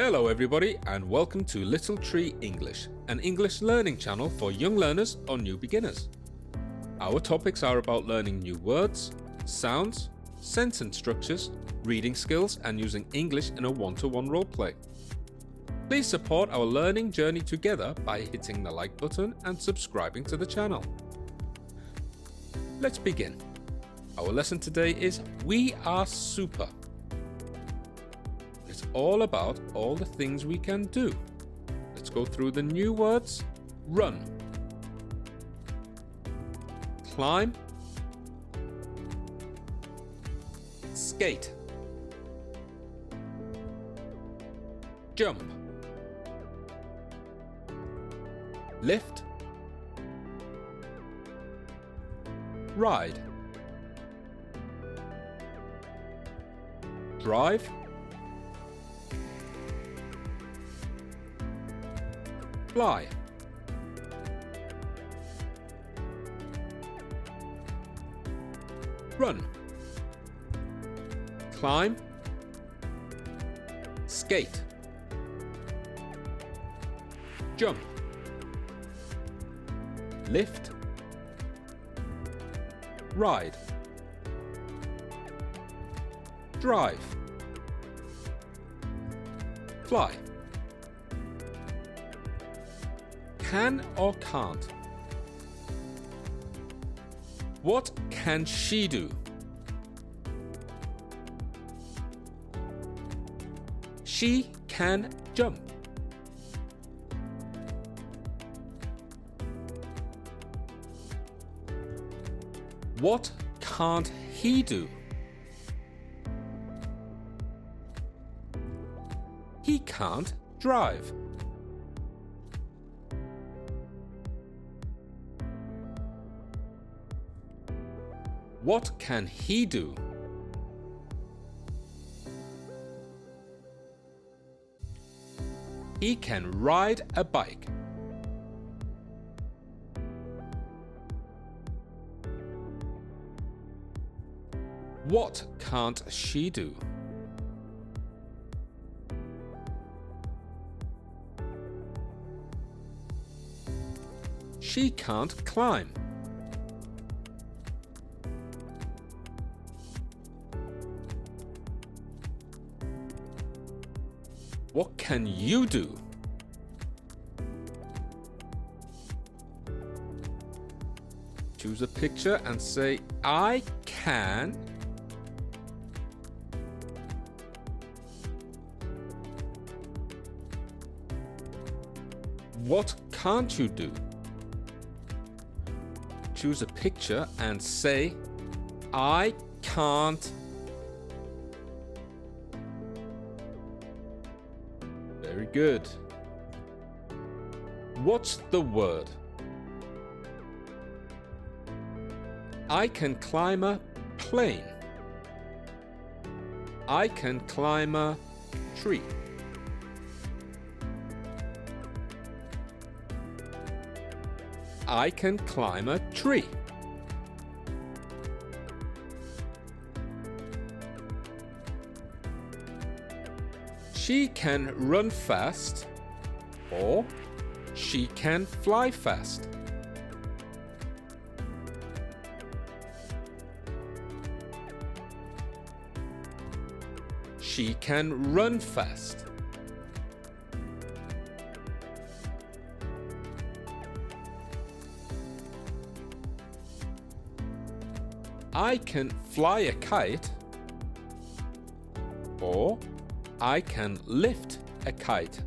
Hello everybody and welcome to Little Tree English, an English learning channel for young learners or new beginners. Our topics are about learning new words, sounds, sentence structures, reading skills and using English in a one-to-one role play. Please support our learning journey together by hitting the like button and subscribing to the channel. Let's begin. Our lesson today is We Are Super. It's all about all the things we can do. Let's go through the new words. Run, climb, skate, jump, lift, ride, drive, fly, run, climb, skate, jump, lift, ride, drive, fly. Can or can't? What can she do? She can jump. What can't he do? He can't drive. What can he do? He can ride a bike. What can't she do? She can't climb. What can you do? Choose a picture and say, I can. What can't you do? Choose a picture and say, I can't. Very good. What's the word? I can climb a plane. I can climb a tree. I can climb a tree. She can run fast, or she can fly fast. She can run fast. I can fly a kite, or I can lift a kite.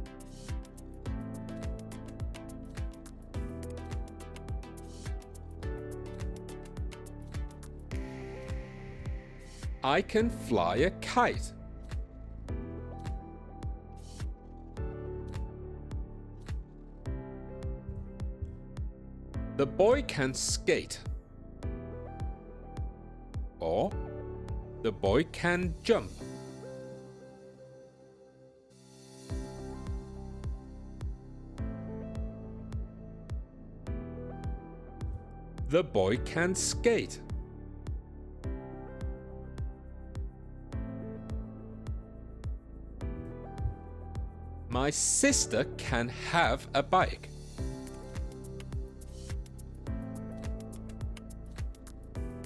I can fly a kite. The boy can skate, or the boy can jump. The boy can skate. My sister can have a bike.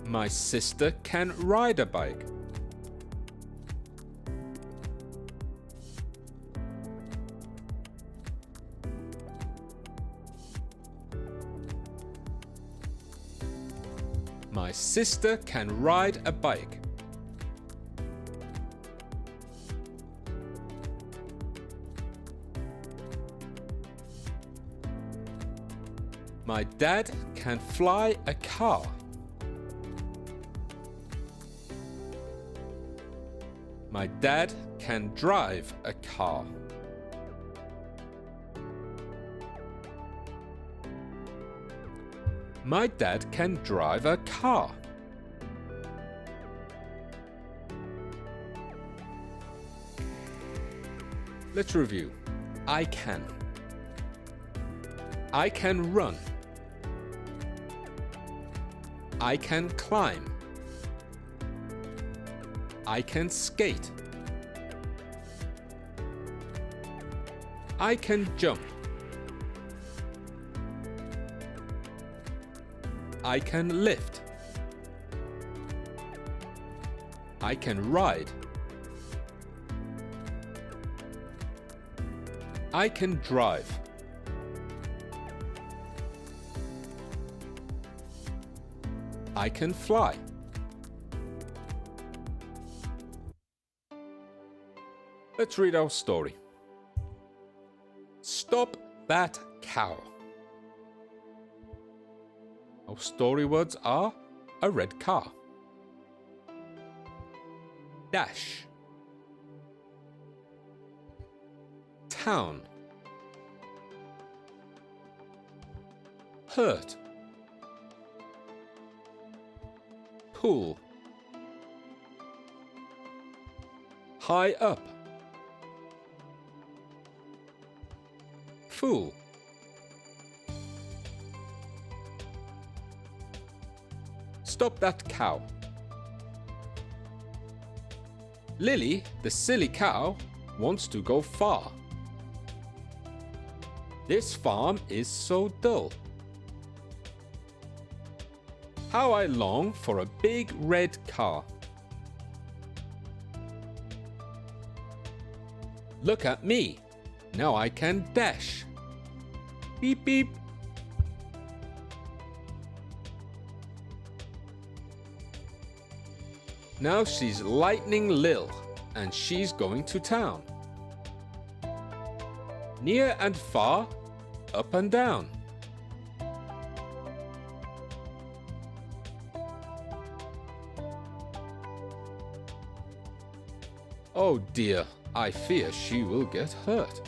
My sister can ride a bike. My sister can ride a bike. My dad can fly a car. My dad can drive a car. My dad can drive a car. Let's review. I can. I can run. I can climb. I can skate. I can jump. I can lift. I can ride. I can drive. I can fly. Let's read our story. Stop that cow. Our story words are a red car. Dash. Town. Hurt. Pool. High up. Fool. Stop that cow. Lily, the silly cow, wants to go far. This farm is so dull. How I long for a big red car. Look at me. Now I can dash. Beep beep. Now she's Lightning Lil and she's going to town. Near and far, up and down. Oh dear, I fear she will get hurt.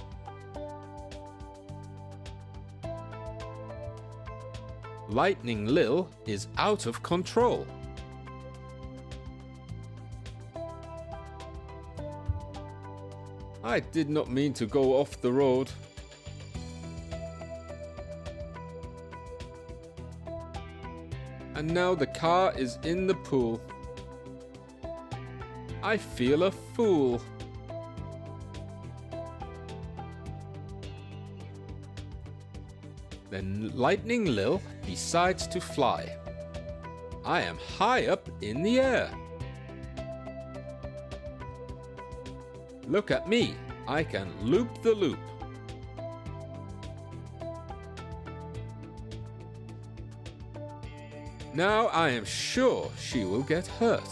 Lightning Lil is out of control. I did not mean to go off the road. And now the car is in the pool. I feel a fool. Then Lightning Lil decides to fly. I am high up in the air. Look at me, I can loop the loop. Now I am sure she will get hurt.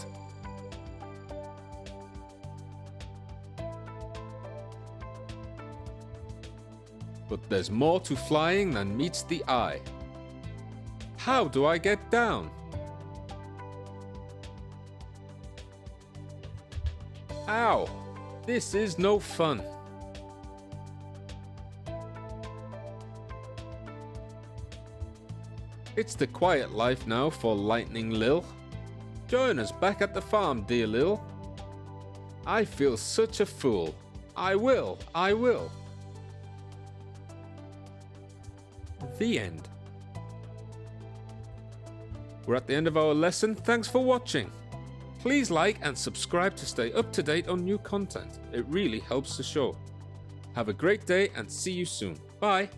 But there's more to flying than meets the eye. How do I get down? Ow! This is no fun. It's the quiet life now for Lightning Lil. Join us back at the farm, dear Lil. I feel such a fool. I will. The end. We're at the end of our lesson. Thanks for watching. Please like and subscribe to stay up to date on new content. It really helps the show. Have a great day and see you soon. Bye!